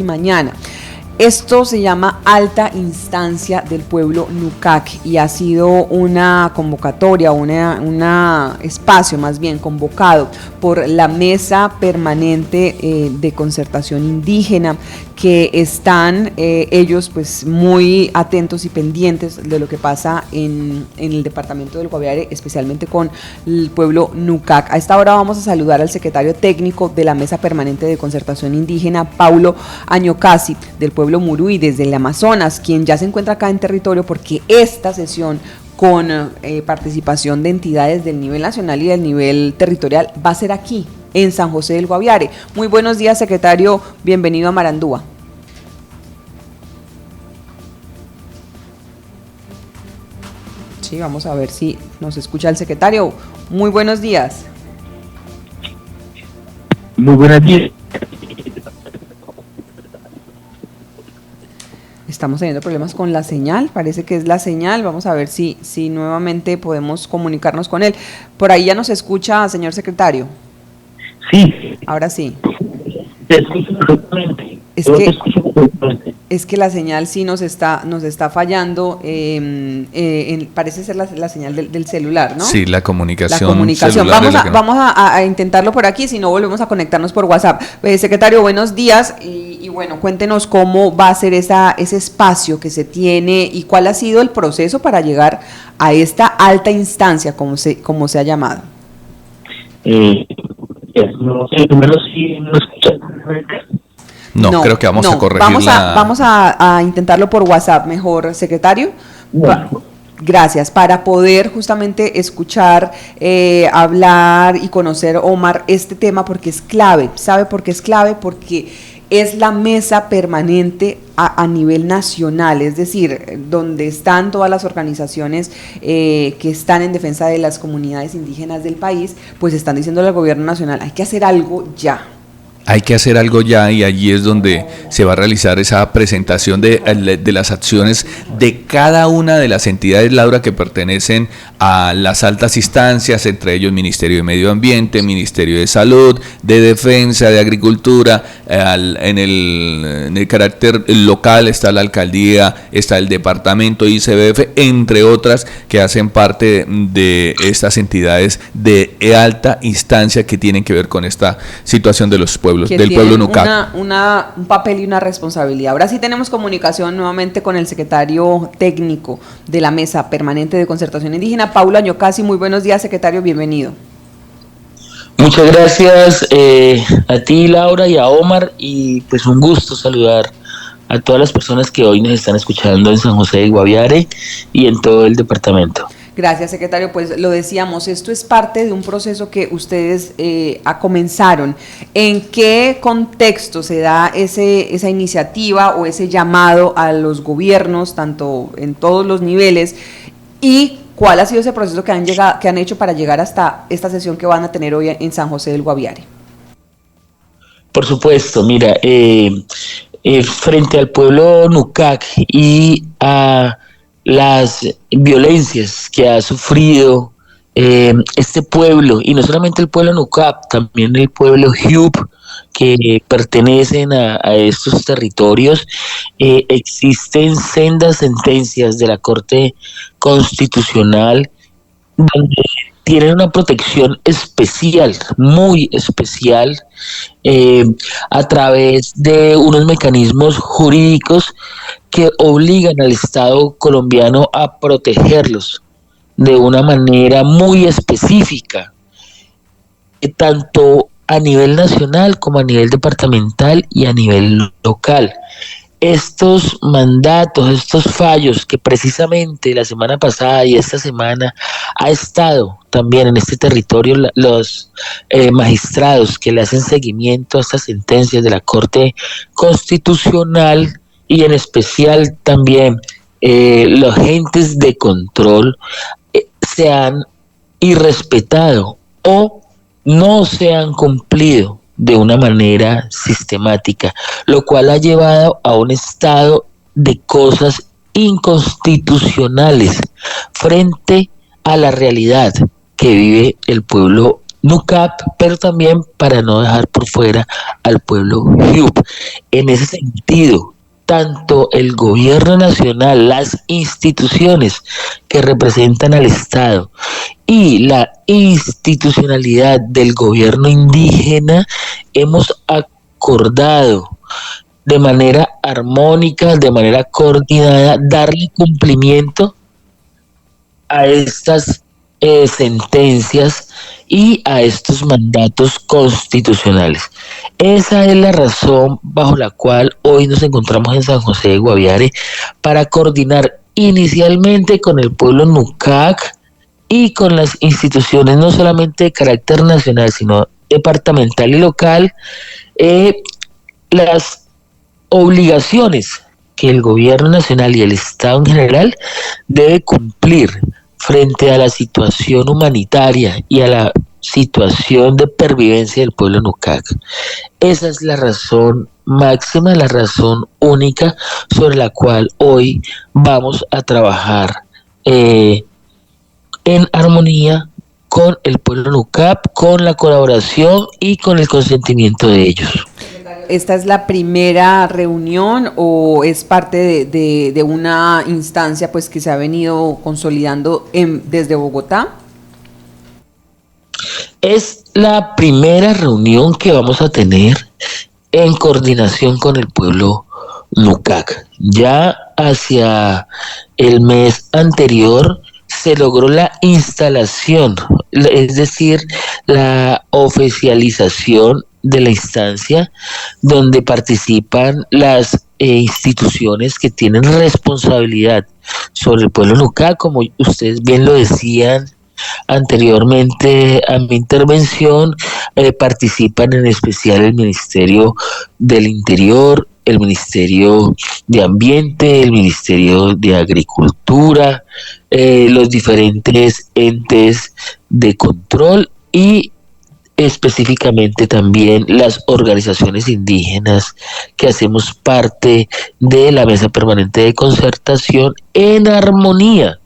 mañana. Esto se llama Alta Instancia del Pueblo Nucac y ha sido una convocatoria, una espacio más bien convocado por la Mesa Permanente de Concertación Indígena, que están ellos pues muy atentos y pendientes de lo que pasa en el departamento del Guaviare, especialmente con el pueblo Nucac. A esta hora vamos a saludar al secretario técnico de la Mesa Permanente de Concertación Indígena, Paulo Añocasi, del pueblo Muruy, desde el Amazonas, quien ya se encuentra acá en territorio porque esta sesión con participación de entidades del nivel nacional y del nivel territorial va a ser aquí, en San José del Guaviare. Muy buenos días, secretario, bienvenido a Marandúa. Sí, vamos a ver si nos escucha el secretario. Muy buenos días. Muy buenos días. Estamos teniendo problemas con la señal, parece que es la señal. Vamos a ver si nuevamente podemos comunicarnos con él. Por ahí ya nos escucha, señor secretario. Sí. Ahora sí. Te escucho perfectamente. Es que la señal sí nos está fallando, parece ser la señal del celular, ¿no? Sí, la comunicación. Vamos a intentarlo por aquí, si no volvemos a conectarnos por WhatsApp. Secretario, buenos días y bueno, cuéntenos cómo va a ser ese espacio que se tiene y cuál ha sido el proceso para llegar a esta alta instancia, como se ha llamado. No sé, primero sí no escuchan. No, creo que vamos a corregirla. Vamos a intentarlo por WhatsApp mejor, secretario. Bueno. Gracias, para poder justamente escuchar, hablar y conocer, Omar, este tema, porque es clave. ¿Sabe por qué es clave? Porque es la mesa permanente a nivel nacional, es decir, donde están todas las organizaciones que están en defensa de las comunidades indígenas del país, pues están diciéndole al gobierno nacional, hay que hacer algo ya. Hay que hacer algo ya, y allí es donde se va a realizar esa presentación de las acciones de cada una de las entidades, Laura, que pertenecen a las altas instancias, entre ellos Ministerio de Medio Ambiente, Ministerio de Salud, de Defensa, de Agricultura. En el carácter local está la alcaldía, está el departamento ICBF, entre otras que hacen parte de estas entidades de alta instancia que tienen que ver con esta situación de los pueblos, del pueblo Nucac. Un papel y una responsabilidad. Ahora sí tenemos comunicación nuevamente con el secretario técnico de la Mesa Permanente de Concertación Indígena, Paulo Añocasi. Muy buenos días, secretario, bienvenido. Muchas gracias a ti, Laura, y a Omar, y pues un gusto saludar a todas las personas que hoy nos están escuchando en San José del Guaviare y en todo el departamento. Gracias, secretario. Pues lo decíamos, esto es parte de un proceso que ustedes comenzaron. ¿En qué contexto se da esa iniciativa o ese llamado a los gobiernos, tanto en todos los niveles, y cuál ha sido ese proceso que han hecho para llegar hasta esta sesión que van a tener hoy en San José del Guaviare? Por supuesto, mira, frente al pueblo Nucac y a las violencias que ha sufrido este pueblo, y no solamente el pueblo Nucac, también el pueblo Hiup, que pertenecen a estos territorios, existen sendas sentencias de la Corte Constitucional donde tienen una protección especial, muy especial, a través de unos mecanismos jurídicos que obligan al Estado colombiano a protegerlos de una manera muy específica, tanto a nivel nacional como a nivel departamental y a nivel local. Estos mandatos, estos fallos que precisamente la semana pasada y esta semana ha estado también en este territorio los magistrados que le hacen seguimiento a estas sentencias de la Corte Constitucional, y en especial también los agentes de control, se han irrespetado o no se han cumplido de una manera sistemática, lo cual ha llevado a un estado de cosas inconstitucionales frente a la realidad que vive el pueblo NUCAP, pero también para no dejar por fuera al pueblo Huip. En ese sentido, tanto el gobierno nacional, las instituciones que representan al Estado y la institucionalidad del gobierno indígena hemos acordado de manera armónica, de manera coordinada, darle cumplimiento a estas sentencias y a estos mandatos constitucionales. Esa es la razón bajo la cual hoy nos encontramos en San José de Guaviare para coordinar inicialmente con el pueblo Nucac y con las instituciones no solamente de carácter nacional, sino departamental y local, las obligaciones que el gobierno nacional y el Estado en general debe cumplir frente a la situación humanitaria y a la situación de pervivencia del pueblo Nucac. Esa es la razón máxima, la razón única sobre la cual hoy vamos a trabajar en armonía con el pueblo Nucap, con la colaboración y con el consentimiento de ellos. ¿Esta es la primera reunión o es parte de una instancia pues que se ha venido consolidando desde Bogotá? Es la primera reunión que vamos a tener en coordinación con el pueblo Nucac. Ya hacia el mes anterior se logró la instalación, es decir, la oficialización de la instancia donde participan las instituciones que tienen responsabilidad sobre el pueblo Nucac, como ustedes bien lo decían anteriormente a mi intervención, participan en especial el Ministerio del Interior, el Ministerio de Ambiente, el Ministerio de Agricultura, los diferentes entes de control y específicamente también las organizaciones indígenas que hacemos parte de la Mesa Permanente de Concertación en armonía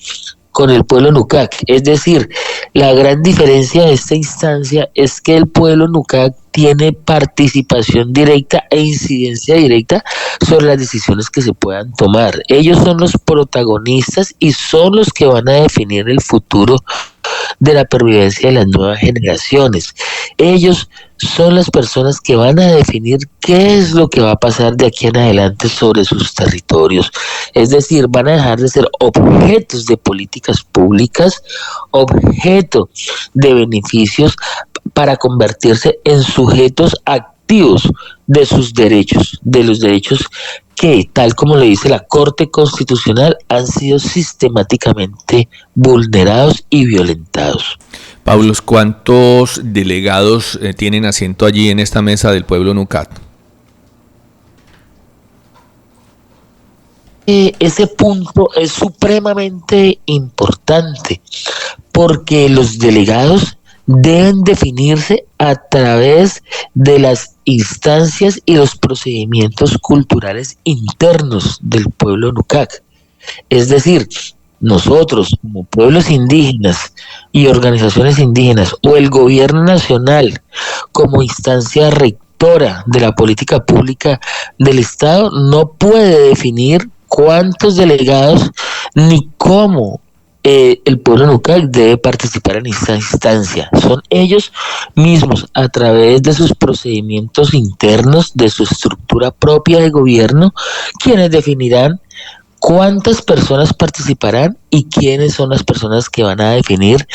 con el pueblo Nucac. Es decir, la gran diferencia de esta instancia es que el pueblo Nucac tiene participación directa e incidencia directa sobre las decisiones que se puedan tomar. Ellos son los protagonistas y son los que van a definir el futuro de la pervivencia de las nuevas generaciones. Ellos son las personas que van a definir qué es lo que va a pasar de aquí en adelante sobre sus territorios. Es decir, van a dejar de ser objetos de políticas públicas, objeto de beneficios, para convertirse en sujetos activos de sus derechos, de los derechos que, tal como lo dice la Corte Constitucional, han sido sistemáticamente vulnerados y violentados. Pablos, ¿cuántos delegados tienen asiento allí en esta mesa del pueblo Nucac? Ese punto es supremamente importante porque los delegados deben definirse a través de las instancias y los procedimientos culturales internos del pueblo Nucac. Es decir, nosotros como pueblos indígenas y organizaciones indígenas o el gobierno nacional como instancia rectora de la política pública del Estado no puede definir cuántos delegados ni cómo el pueblo Nucac debe participar en esta instancia. Son ellos mismos, a través de sus procedimientos internos, de su estructura propia de gobierno, quienes definirán cuántas personas participarán y quiénes son las personas que van a definir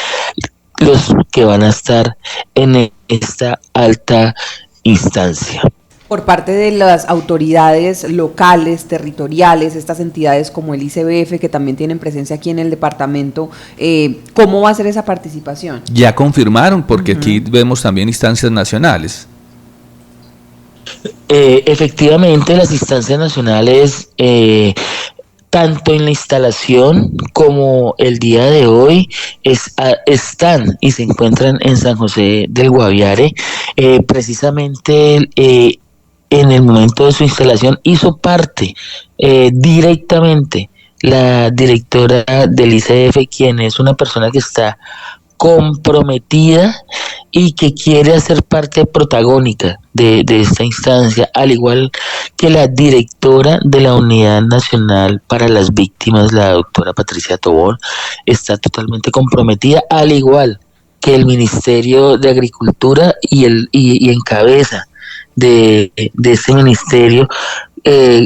los que van a estar en esta alta instancia. Por parte de las autoridades locales, territoriales, estas entidades como el ICBF, que también tienen presencia aquí en el departamento, ¿cómo va a ser esa participación? Ya confirmaron, porque aquí vemos también instancias nacionales. Efectivamente, las instancias nacionales, tanto en la instalación como el día de hoy, están y se encuentran en San José del Guaviare. Precisamente en el momento de su instalación hizo parte directamente la directora del ICF, quien es una persona que está comprometida y que quiere hacer parte protagónica de esta instancia, al igual que la directora de la Unidad Nacional para las Víctimas, la doctora Patricia Tobón, está totalmente comprometida, al igual que el Ministerio de Agricultura y en cabeza de ese ministerio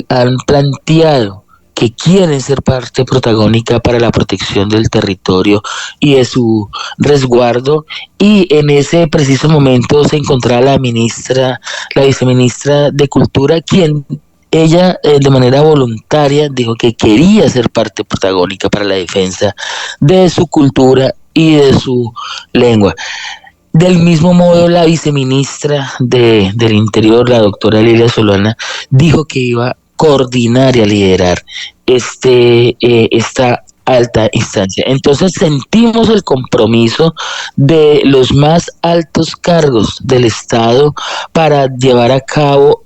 han planteado que quieren ser parte protagónica para la protección del territorio y de su resguardo, y en ese preciso momento se encontraba la viceministra de Cultura, quien ella de manera voluntaria dijo que quería ser parte protagónica para la defensa de su cultura y de su lengua. Del mismo modo, la viceministra del Interior, la doctora Lilia Solana, dijo que iba a coordinar y a liderar esta alta instancia. Entonces sentimos el compromiso de los más altos cargos del Estado para llevar a cabo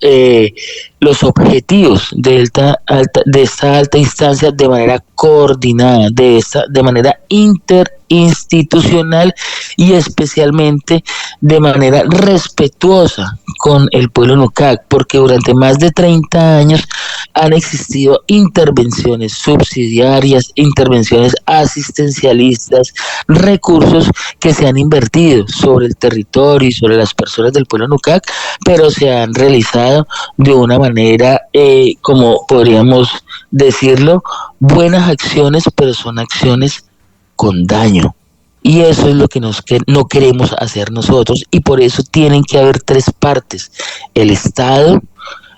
los objetivos de esta alta instancia de manera coordinada, de manera interinstitucional y especialmente de manera respetuosa con el pueblo Nucac, porque durante más de 30 años han existido intervenciones subsidiarias, intervenciones asistencialistas, recursos que se han invertido sobre el territorio y sobre las personas del pueblo Nucac, pero se han realizado de una manera, como podríamos decirlo, buenas acciones, pero son acciones con daño. Y eso es lo que no queremos hacer nosotros, y por eso tienen que haber tres partes: el Estado,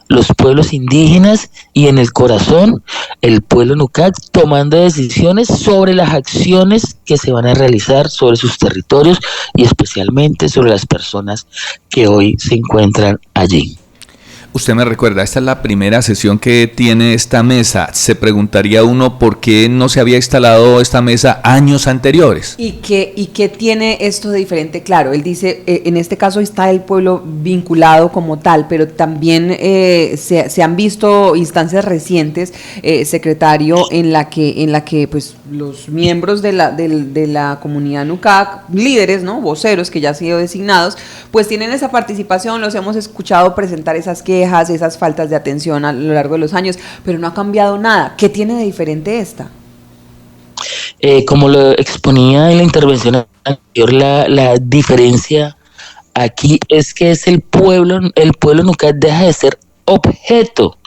los pueblos indígenas y en el corazón el pueblo Nucac, tomando decisiones sobre las acciones que se van a realizar sobre sus territorios y especialmente sobre las personas que hoy se encuentran allí. Usted me recuerda, esta es la primera sesión que tiene esta mesa. Se preguntaría uno por qué no se había instalado esta mesa años anteriores. ¿Y qué tiene esto de diferente? Claro, él dice, en este caso está el pueblo vinculado como tal, pero también se han visto instancias recientes, secretario, en la que pues los miembros de la comunidad Nucac, líderes, ¿no?, voceros que ya han sido designados, pues tienen esa participación, los hemos escuchado presentar esas quejas, esas faltas de atención a lo largo de los años, pero no ha cambiado nada. ¿Qué tiene de diferente esta? Como lo exponía en la intervención anterior, la diferencia aquí es que es el pueblo Nucac deja de ser objeto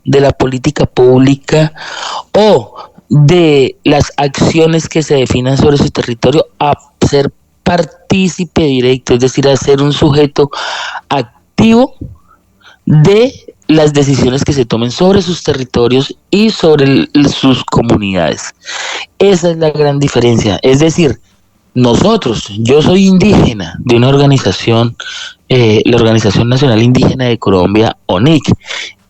de la política pública o de las acciones que se definan sobre su territorio, a ser partícipe directo, es decir, a ser un sujeto activo de las decisiones que se tomen sobre sus territorios y sobre sus comunidades. Esa es la gran diferencia. Es decir, yo soy indígena de una organización, la Organización Nacional Indígena de Colombia, ONIC,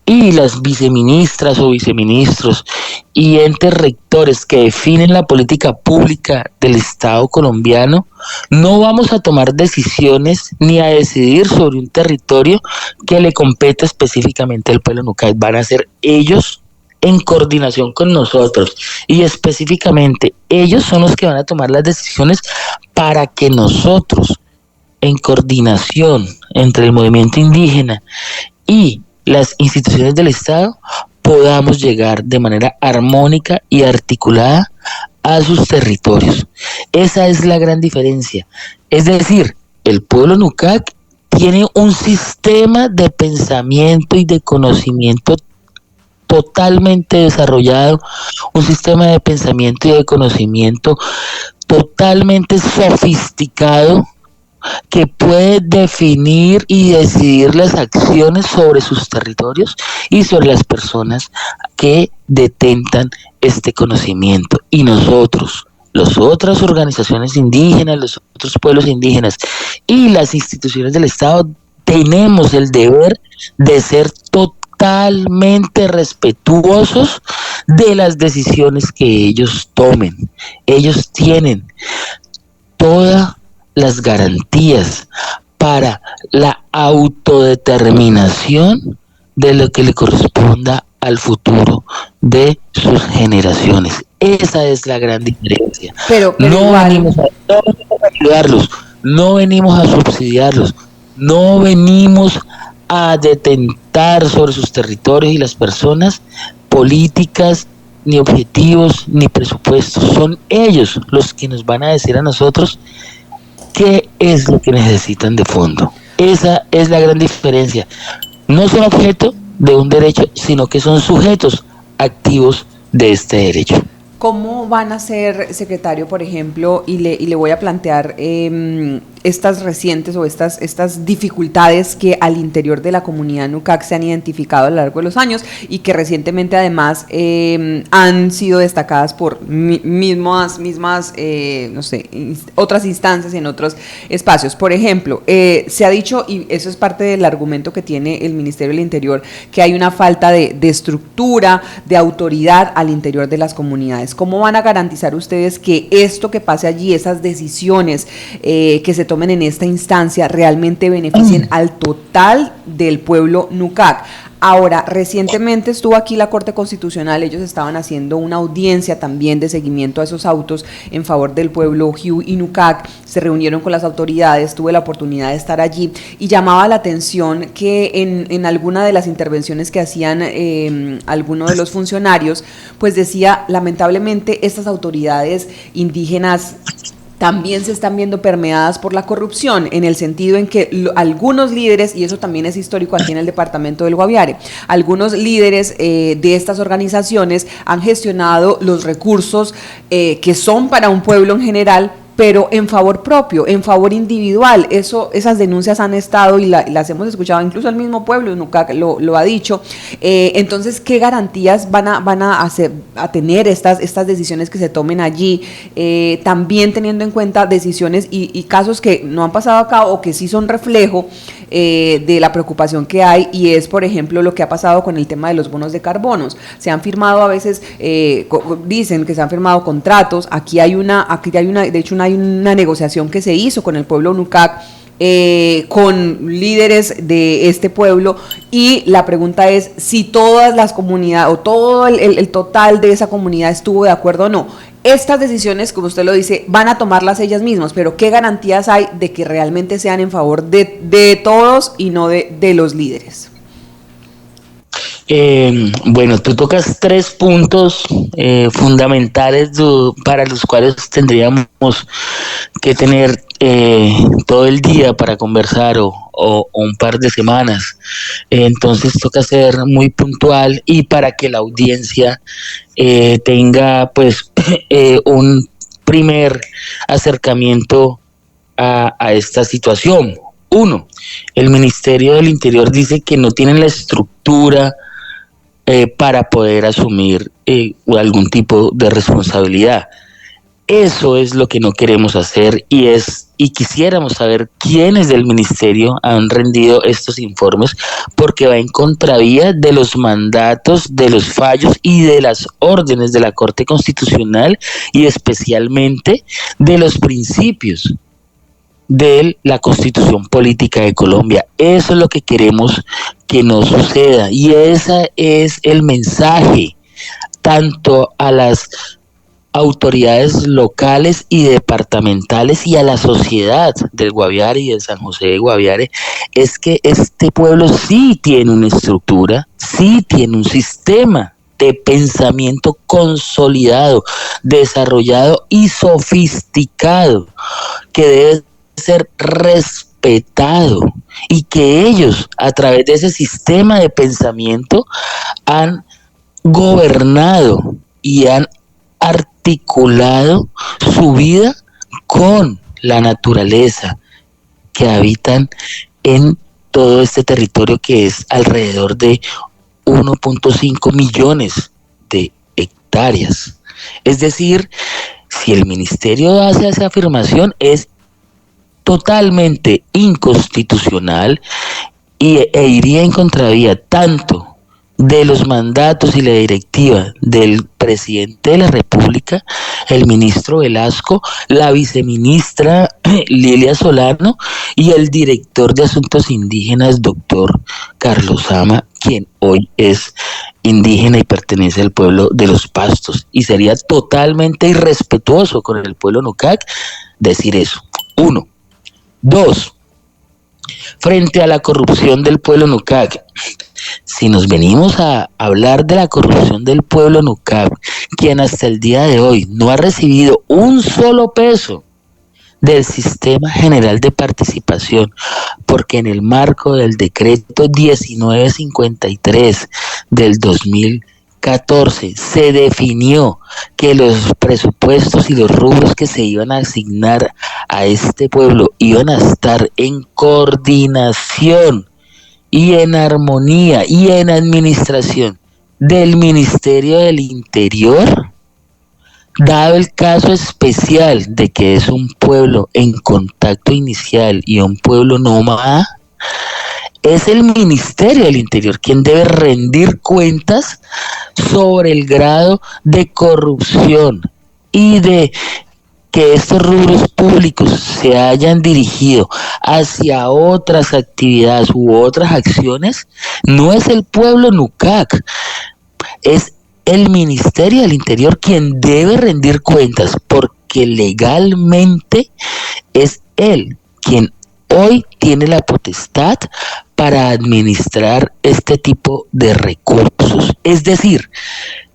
y las viceministras o viceministros y entes rectores que definen la política pública del Estado colombiano, no vamos a tomar decisiones ni a decidir sobre un territorio que le compete específicamente al pueblo Nucac. Van a ser ellos en coordinación con nosotros, y específicamente ellos son los que van a tomar las decisiones para que nosotros, en coordinación entre el movimiento indígena y las instituciones del Estado, podamos llegar de manera armónica y articulada a sus territorios. Esa es la gran diferencia. Es decir, el pueblo Nucac tiene un sistema de pensamiento y de conocimiento totalmente desarrollado, un sistema de pensamiento y de conocimiento totalmente sofisticado, que puede definir y decidir las acciones sobre sus territorios y sobre las personas que detentan este conocimiento. Y nosotros, las otras organizaciones indígenas, los otros pueblos indígenas y las instituciones del Estado, tenemos el deber de ser totalmente respetuosos de las decisiones que ellos tomen. Ellos tienen todas las garantías para la autodeterminación de lo que le corresponda al futuro de sus generaciones. Esa es la gran diferencia. Pero No igual, venimos a ayudarlos, no venimos a subsidiarlos, no venimos a detentar sobre sus territorios y las personas políticas, ni objetivos, ni presupuestos. Son ellos los que nos van a decir a nosotros qué es lo que necesitan de fondo. Esa es la gran diferencia. No son objeto de un derecho, sino que son sujetos activos de este derecho. ¿cómo van a ser, secretario, por ejemplo, y le voy a plantear estas recientes o estas dificultades que al interior de la comunidad Nucac se han identificado a lo largo de los años y que recientemente además han sido destacadas por mismas no sé, otras instancias en otros espacios? Por ejemplo, se ha dicho, y eso es parte del argumento que tiene el Ministerio del Interior, que hay una falta de estructura, de autoridad al interior de las comunidades. ¿Cómo van a garantizar ustedes que esto que pase allí, esas decisiones que se tomen en esta instancia, realmente beneficien al total del pueblo Nucac? Ahora, recientemente estuvo aquí la Corte Constitucional, ellos estaban haciendo una audiencia también de seguimiento a esos autos en favor del pueblo Jiu y Nucac, se reunieron con las autoridades, tuve la oportunidad de estar allí y llamaba la atención que en alguna de las intervenciones que hacían algunos de los funcionarios, pues decía, lamentablemente estas autoridades indígenas también se están viendo permeadas por la corrupción, en el sentido en que algunos líderes, y eso también es histórico aquí en el departamento del Guaviare, algunos líderes de estas organizaciones han gestionado los recursos que son para un pueblo en general, pero en favor propio, en favor individual. Esas denuncias han estado y las hemos escuchado, incluso el mismo pueblo Nucac lo ha dicho. Entonces, ¿qué garantías van a tener estas decisiones que se tomen allí? También teniendo en cuenta decisiones y casos que no han pasado acá o que sí son reflejo de la preocupación que hay, y es, por ejemplo, lo que ha pasado con el tema de los bonos de carbonos. Se han firmado a veces, dicen que se han firmado contratos, de hecho hay una negociación que se hizo con el pueblo Nucac, con líderes de este pueblo, y la pregunta es si todas las comunidades o todo el total de esa comunidad estuvo de acuerdo o no. Estas decisiones, como usted lo dice, van a tomarlas ellas mismas, pero ¿qué garantías hay de que realmente sean en favor de todos y no de los líderes? Bueno, tú tocas 3 puntos fundamentales para los cuales tendríamos que tener todo el día para conversar o un par de semanas. Entonces toca ser muy puntual y para que la audiencia tenga pues un primer acercamiento a esta situación. 1, el Ministerio del Interior dice que no tienen la estructura para poder asumir algún tipo de responsabilidad. Eso es lo que no queremos hacer y quisiéramos saber quiénes del ministerio han rendido estos informes, porque va en contravía de los mandatos, de los fallos y de las órdenes de la Corte Constitucional, y especialmente de los principios de la Constitución Política de Colombia. Eso es lo que queremos que no suceda, y ese es el mensaje tanto a las autoridades locales y departamentales y a la sociedad del Guaviare y de San José de Guaviare, es que este pueblo sí tiene una estructura, sí tiene un sistema de pensamiento consolidado, desarrollado y sofisticado, que debe ser respetado, y que ellos, a través de ese sistema de pensamiento, han gobernado y han articulado su vida con la naturaleza que habitan en todo este territorio, que es alrededor de 1.5 millones de hectáreas. Es decir, si el ministerio hace esa afirmación, es totalmente inconstitucional e iría en contravía tanto de los mandatos y la directiva del presidente de la República, el ministro Velasco, la viceministra Lilia Solano y el director de Asuntos Indígenas, doctor Carlos Sama, quien hoy es indígena y pertenece al pueblo de los Pastos. Y sería totalmente irrespetuoso con el pueblo Nucac decir eso. 1. 2. Frente a la corrupción del pueblo Nucac, si nos venimos a hablar de la corrupción del pueblo Nucac, quien hasta el día de hoy no ha recibido un solo peso del Sistema General de Participación, porque en el marco del decreto 1953 del 2014 se definió que los presupuestos y los rubros que se iban a asignar a este pueblo iban a estar en coordinación y en armonía y en administración del Ministerio del Interior. Dado el caso especial de que es un pueblo en contacto inicial y un pueblo nómada, es el Ministerio del Interior quien debe rendir cuentas sobre el grado de corrupción y de que estos rubros públicos se hayan dirigido hacia otras actividades u otras acciones. No es el pueblo Nucac, es el Ministerio del Interior quien debe rendir cuentas, porque legalmente es él quien hoy tiene la potestad para administrar este tipo de recursos. Es decir,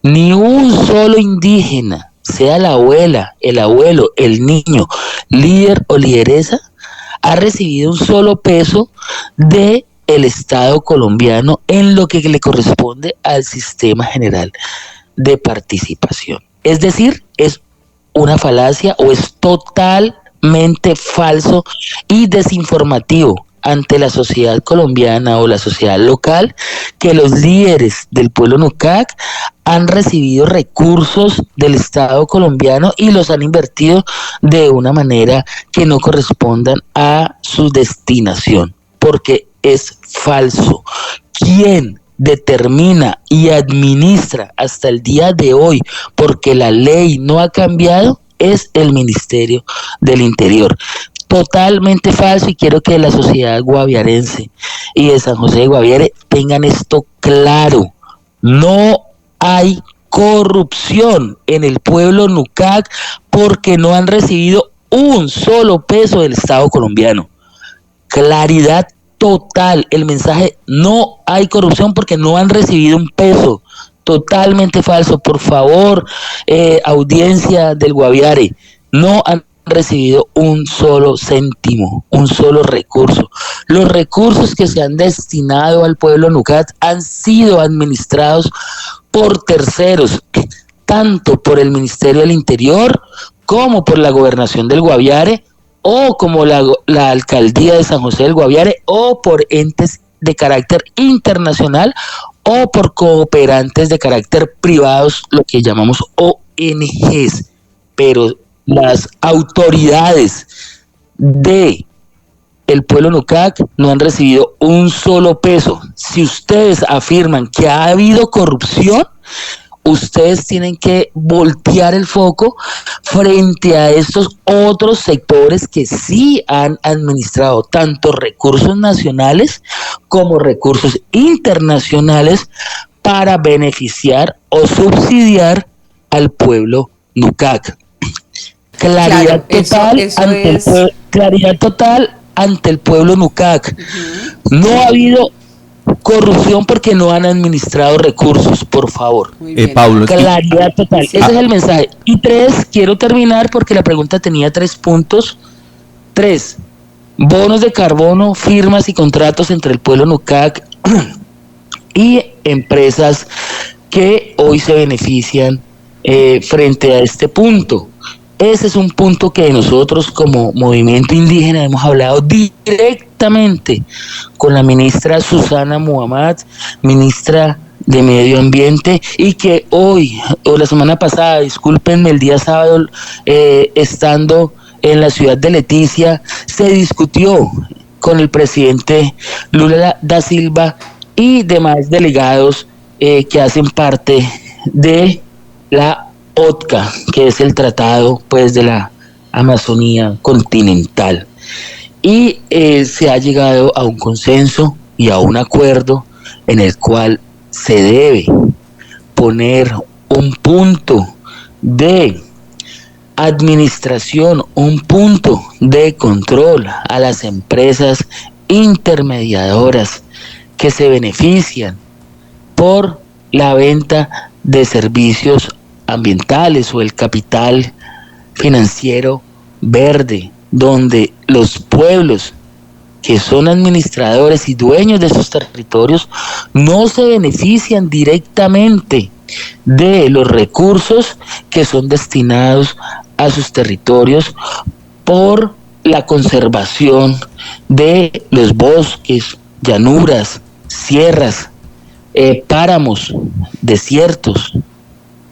ni un solo indígena, sea la abuela, el abuelo, el niño, líder o lideresa, ha recibido un solo peso de el Estado colombiano en lo que le corresponde al Sistema General de Participación. Es decir, es una falacia o es totalmente falso y desinformativo ante la sociedad colombiana o la sociedad local que los líderes del pueblo Nucac han recibido recursos del Estado colombiano y los han invertido de una manera que no correspondan a su destinación, porque es falso. ¿Quién determina y administra hasta el día de hoy, porque la ley no ha cambiado? Es el Ministerio del Interior. Totalmente falso, y quiero que la sociedad guaviarense y de San José de Guaviare tengan esto claro. No hay corrupción en el pueblo Nucac porque no han recibido un solo peso del Estado colombiano. Claridad total, el mensaje: no hay corrupción porque no han recibido un peso. Totalmente falso. Por favor, audiencia del Guaviare, no han recibido un solo céntimo, un solo recurso. Los recursos que se han destinado al pueblo Nucac han sido administrados por terceros, tanto por el Ministerio del Interior como por la Gobernación del Guaviare, o como la Alcaldía de San José del Guaviare, o por entes de carácter internacional, o por cooperantes de carácter privados, lo que llamamos ONGs. Pero las autoridades de el pueblo Nucac no han recibido un solo peso. Si ustedes afirman que ha habido corrupción, ustedes tienen que voltear el foco frente a estos otros sectores que sí han administrado tanto recursos nacionales como recursos internacionales para beneficiar o subsidiar al pueblo Nucac. Claridad total ante el pueblo Nucac. No ha habido corrupción porque no han administrado recursos, por favor. Pablo, claridad total. Ese es el mensaje. Y 3, quiero terminar porque la pregunta tenía 3 puntos. 3, bonos de carbono, firmas y contratos entre el pueblo Nucac y empresas que hoy se benefician frente a este punto. Ese es un punto que nosotros como movimiento indígena hemos hablado directamente con la ministra Susana Muhammad, ministra de Medio Ambiente, y que hoy, o la semana pasada, discúlpenme, el día sábado, estando en la ciudad de Leticia, se discutió con el presidente Lula da Silva y demás delegados que hacen parte de la OTCA, que es el tratado pues de la Amazonía continental, y se ha llegado a un consenso y a un acuerdo en el cual se debe poner un punto de administración, un punto de control a las empresas intermediadoras que se benefician por la venta de servicios ambientales o el capital financiero verde, donde los pueblos que son administradores y dueños de esos territorios no se benefician directamente de los recursos que son destinados a sus territorios por la conservación de los bosques, llanuras, sierras, páramos, desiertos,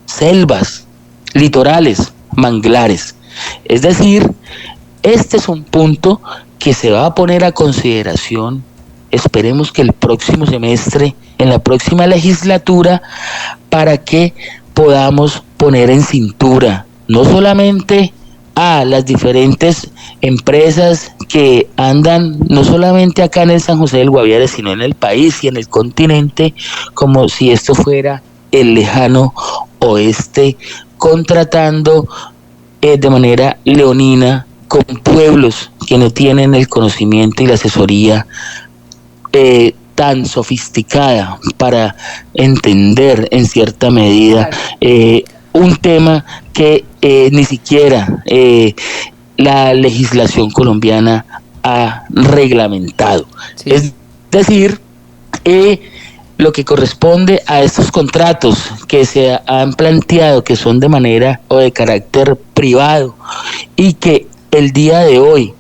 selvas, litorales, manglares. Es decir, este es un punto que se va a poner a consideración, esperemos que el próximo semestre, en la próxima legislatura, para que podamos poner en cintura no solamente a las diferentes empresas que andan no solamente acá en el San José del Guaviare, sino en el país y en el continente, como si esto fuera el lejano oeste, contratando de manera leonina con pueblos que no tienen el conocimiento y la asesoría tan sofisticada para entender en cierta medida un tema que ni siquiera la legislación colombiana ha reglamentado. Sí. Es decir, lo que corresponde a estos contratos que se han planteado, que son de manera o de carácter privado, y que el día de hoy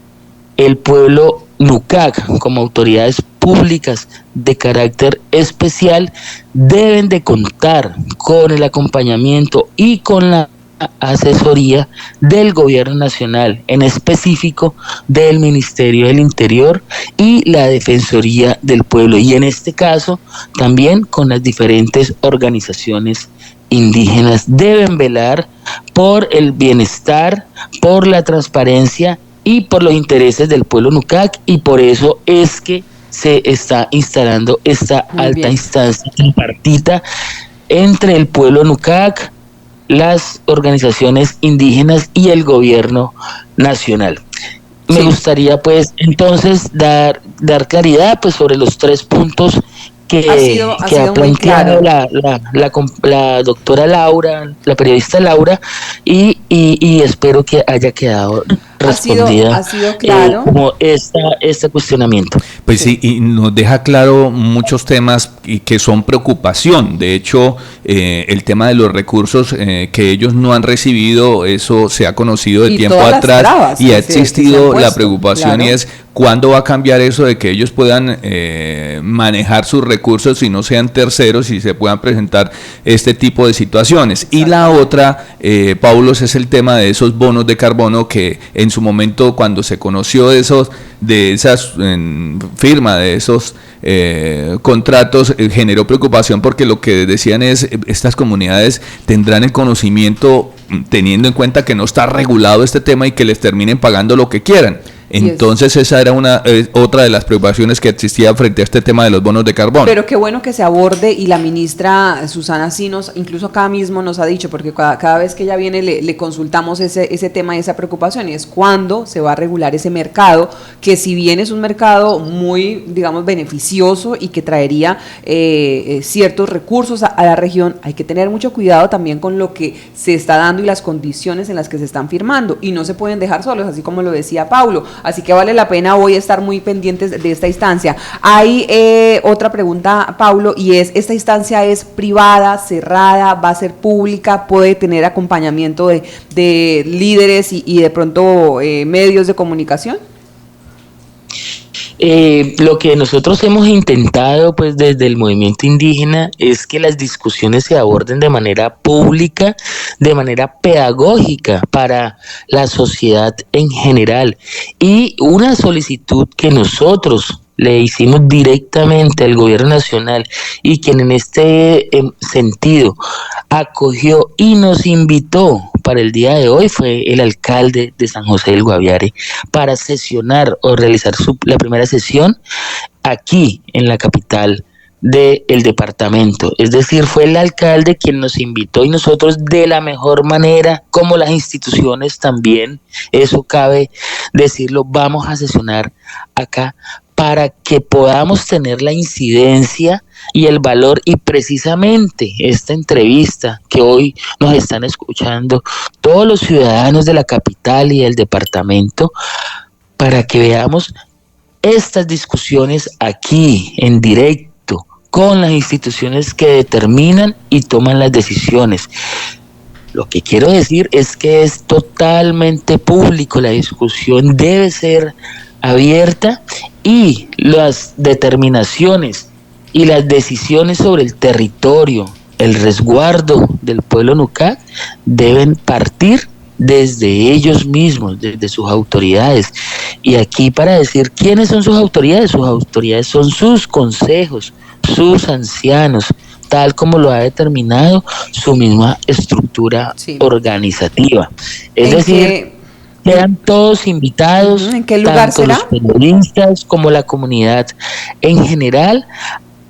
el pueblo Nucac, como autoridades públicas de carácter especial, deben de contar con el acompañamiento y con la asesoría del gobierno nacional, en específico del Ministerio del Interior y la Defensoría del Pueblo, y en este caso también con las diferentes organizaciones indígenas. Deben velar por el bienestar, por la transparencia y por los intereses del pueblo Nucac, y por eso es que se está instalando esta alta instancia tripartita entre el pueblo Nucac, las organizaciones indígenas y el gobierno nacional. Me gustaría pues entonces dar claridad pues sobre los 3 puntos que ha planteado la doctora Laura, la periodista Laura, y espero que haya quedado respondida ha sido claro. Como este cuestionamiento. Pues sí, y nos deja claro muchos temas y que son preocupación. De hecho, el tema de los recursos que ellos no han recibido, eso se ha conocido de tiempo atrás y ha existido la preocupación, claro. Y es cuándo va a cambiar eso de que ellos puedan manejar sus recursos y no sean terceros y se puedan presentar este tipo de situaciones. Y la otra, Paulo, es el tema de esos bonos de carbono que en su momento, cuando se conoció de esas firma de esos contratos, generó preocupación porque lo que decían es estas comunidades tendrán el conocimiento teniendo en cuenta que no está regulado este tema y que les terminen pagando lo que quieran. Entonces esa era otra de las preocupaciones que existía frente a este tema de los bonos de carbono. Pero qué bueno que se aborde, y la ministra Susana Sinos, incluso acá mismo nos ha dicho, porque cada vez que ella viene le consultamos ese tema y esa preocupación, y es cuándo se va a regular ese mercado, que si bien es un mercado muy, digamos, beneficioso y que traería ciertos recursos a la región, hay que tener mucho cuidado también con lo que se está dando y las condiciones en las que se están firmando, y no se pueden dejar solos, así como lo decía Paulo. Así que vale la pena hoy estar muy pendientes de esta instancia. Hay otra pregunta, Paulo, y es: ¿esta instancia es privada, cerrada, va a ser pública, puede tener acompañamiento de líderes y de pronto medios de comunicación? Lo que nosotros hemos intentado pues desde el movimiento indígena es que las discusiones se aborden de manera pública, de manera pedagógica para la sociedad en general, y una solicitud que nosotros le hicimos directamente al gobierno nacional, y quien en este sentido acogió y nos invitó para el día de hoy fue el alcalde de San José del Guaviare para sesionar o realizar la primera sesión aquí en la capital del departamento, es decir, fue el alcalde quien nos invitó y nosotros de la mejor manera, como las instituciones también, eso cabe decirlo, vamos a sesionar acá para que podamos tener la incidencia y el valor, y precisamente esta entrevista que hoy nos están escuchando todos los ciudadanos de la capital y del departamento, para que veamos estas discusiones aquí en directo con las instituciones que determinan y toman las decisiones. Lo que quiero decir es que es totalmente público, la discusión debe ser abierta y las determinaciones y las decisiones sobre el territorio, el resguardo del pueblo Nucac deben partir desde ellos mismos, desde sus autoridades. Y aquí para decir quiénes son sus autoridades son sus consejos, sus ancianos, tal como lo ha determinado su misma estructura organizativa. Es decir, quedan todos invitados, ¿en qué lugar tanto será? Los periodistas como la comunidad en general,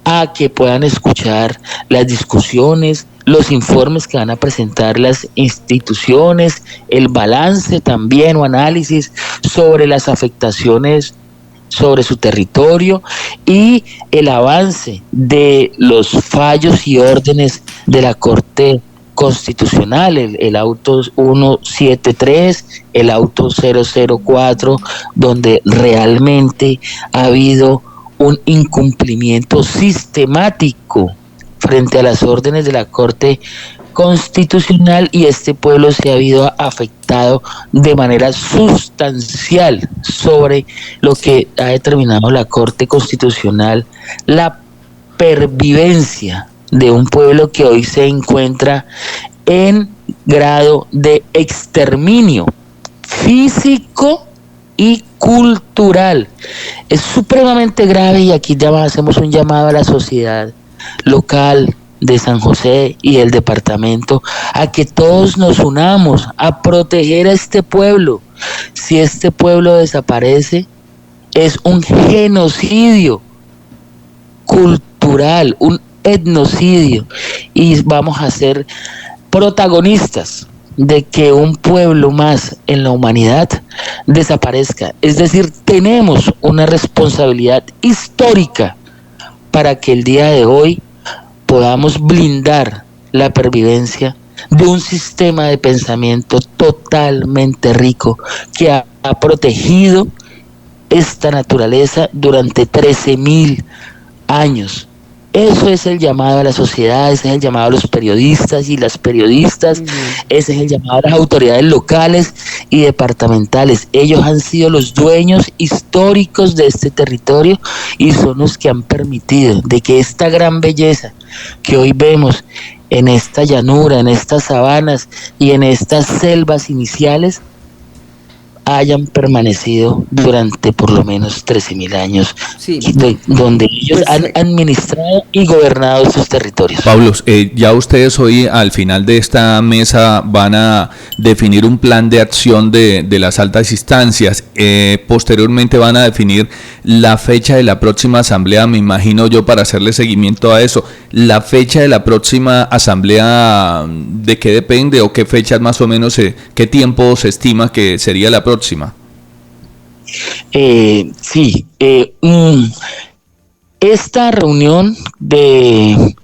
a que puedan escuchar las discusiones, los informes que van a presentar las instituciones, el balance también o análisis sobre las afectaciones sobre su territorio y el avance de los fallos y órdenes de la Corte Constitucional, el auto 173, el auto 004, donde realmente ha habido un incumplimiento sistemático frente a las órdenes de la Corte Constitucional, y este pueblo se ha habido afectado de manera sustancial sobre lo que ha determinado la Corte Constitucional, la pervivencia de un pueblo que hoy se encuentra en grado de exterminio físico y cultural. Es supremamente grave, y aquí ya hacemos un llamado a la sociedad local de San José y del departamento a que todos nos unamos a proteger a este pueblo. Si este pueblo desaparece, es un genocidio cultural, un etnocidio, y vamos a ser protagonistas de que un pueblo más en la humanidad desaparezca. Es decir, tenemos una responsabilidad histórica para que el día de hoy podamos blindar la pervivencia de un sistema de pensamiento totalmente rico que ha protegido esta naturaleza durante 13.000 años. Eso es el llamado a la sociedad, ese es el llamado a los periodistas y las periodistas, ese es el llamado a las autoridades locales y departamentales. Ellos han sido los dueños históricos de este territorio y son los que han permitido de que esta gran belleza que hoy vemos en esta llanura, en estas sabanas y en estas selvas iniciales hayan permanecido durante por lo menos 13.000 años, donde ellos han administrado y gobernado estos territorios. Pablo, ya ustedes hoy al final de esta mesa van a definir un plan de acción de las altas instancias, posteriormente van a definir la fecha de la próxima asamblea, me imagino yo, para hacerle seguimiento a eso. La fecha de la próxima asamblea, ¿de qué depende o qué fechas más o menos, qué tiempo se estima que sería la próxima? Esta reunión de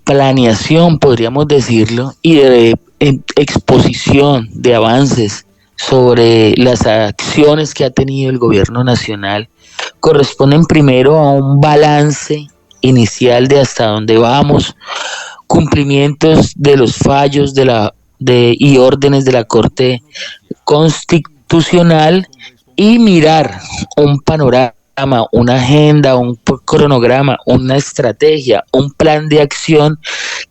planeación, podríamos decirlo, y de exposición de avances sobre las acciones que ha tenido el gobierno nacional corresponden primero a un balance inicial de hasta dónde vamos, cumplimientos de los fallos y órdenes de la Corte Constitucional, y mirar un panorama, una agenda, un cronograma, una estrategia, un plan de acción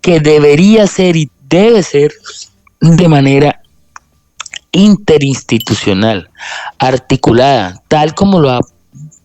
que debería ser y debe ser de manera interinstitucional, articulada, tal como lo ha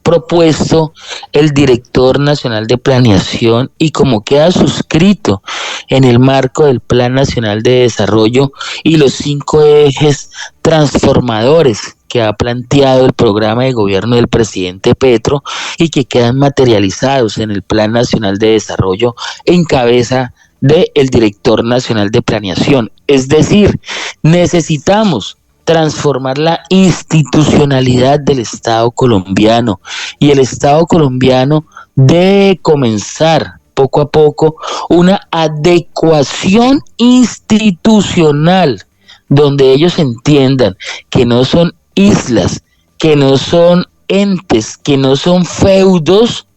propuesto el director nacional de planeación y como queda suscrito en el marco del Plan Nacional de Desarrollo y los 5 ejes transformadores que ha planteado el programa de gobierno del presidente Petro y que quedan materializados en el Plan Nacional de Desarrollo en cabeza del Director Nacional de Planeación. Es decir, necesitamos transformar la institucionalidad del Estado colombiano, y el Estado colombiano debe comenzar poco a poco una adecuación institucional donde ellos entiendan que no son islas, que no son entes, que no son feudos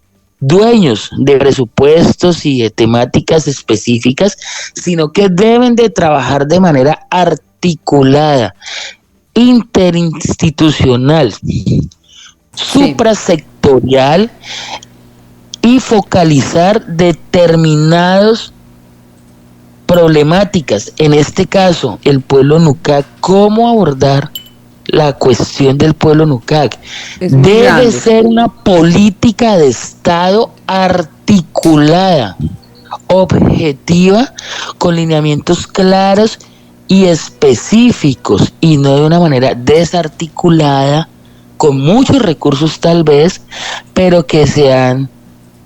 dueños de presupuestos y de temáticas específicas, sino que deben de trabajar de manera articulada, interinstitucional, suprasectorial, y focalizar determinadas problemáticas. En este caso, el pueblo Nucac, ¿cómo abordar la cuestión del pueblo Nucac? Debe ser una política de Estado articulada, objetiva, con lineamientos claros y específicos, y no de una manera desarticulada, con muchos recursos tal vez, pero que se han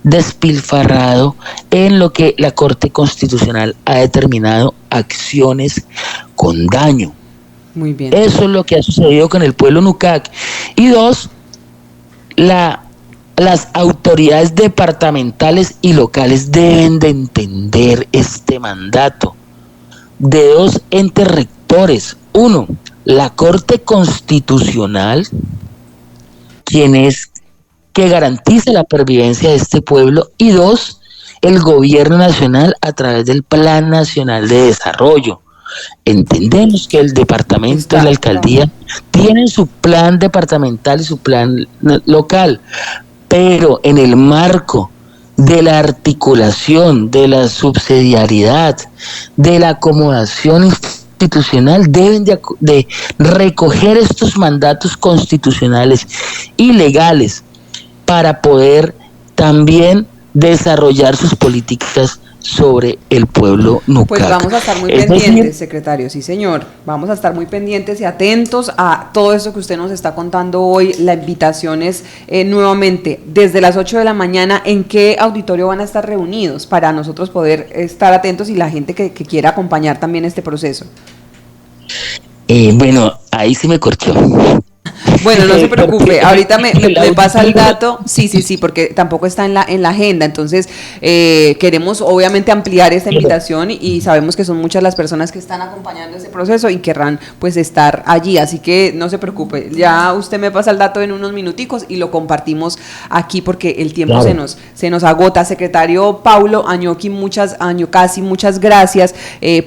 despilfarrado en lo que la Corte Constitucional ha determinado acciones con daño. Muy bien. Eso es lo que ha sucedido con el pueblo Nucac. Y dos, las autoridades departamentales y locales deben de entender este mandato de dos entes rectores. Uno, la Corte Constitucional, quien es que garantiza la pervivencia de este pueblo, y dos, el gobierno nacional a través del Plan Nacional de Desarrollo. Entendemos que el departamento y la alcaldía tienen su plan departamental y su plan local, pero en el marco de la articulación, de la subsidiariedad, de la acomodación institucional, deben de recoger estos mandatos constitucionales y legales para poder también desarrollar sus políticas sobre el pueblo Nucac. Pues vamos a estar muy pendientes, secretario, sí señor, vamos a estar muy pendientes y atentos a todo eso que usted nos está contando hoy. La invitación es nuevamente desde las 8 de la mañana. ¿En qué auditorio van a estar reunidos para nosotros poder estar atentos y la gente que quiera acompañar también este proceso? Bueno, ahí sí me corchó. Bueno, no se preocupe, ahorita me pasa el dato, sí, porque tampoco está en la agenda, entonces queremos obviamente ampliar esta invitación y sabemos que son muchas las personas que están acompañando este proceso y querrán pues estar allí, así que no se preocupe, ya usted me pasa el dato en unos minuticos y lo compartimos aquí porque el tiempo se nos agota. Secretario Paulo Añoki, muchas gracias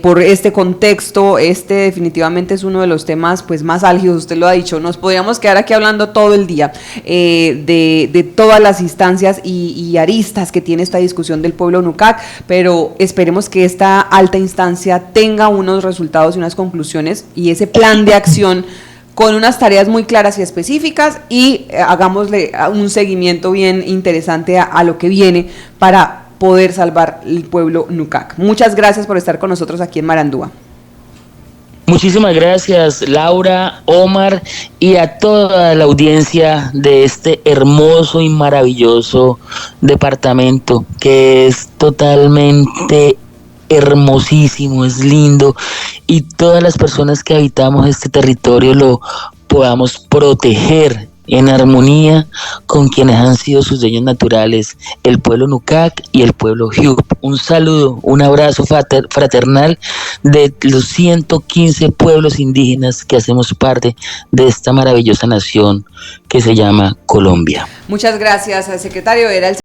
por este contexto. Definitivamente es uno de los temas pues más álgidos, usted lo ha dicho, nos podríamos quedar aquí hablando todo el día de todas las instancias y aristas que tiene esta discusión del pueblo Nucac, pero esperemos que esta alta instancia tenga unos resultados y unas conclusiones y ese plan de acción con unas tareas muy claras y específicas, y hagámosle un seguimiento bien interesante a lo que viene para poder salvar el pueblo Nucac. Muchas gracias por estar con nosotros aquí en Marandúa. Muchísimas gracias, Laura, Omar, y a toda la audiencia de este hermoso y maravilloso departamento que es totalmente hermosísimo, es lindo, y todas las personas que habitamos este territorio lo podamos proteger en armonía con quienes han sido sus dueños naturales, el pueblo Nucac y el pueblo Huip. Un saludo, un abrazo fraternal de los 115 pueblos indígenas que hacemos parte de esta maravillosa nación que se llama Colombia. Muchas gracias, secretario. Era el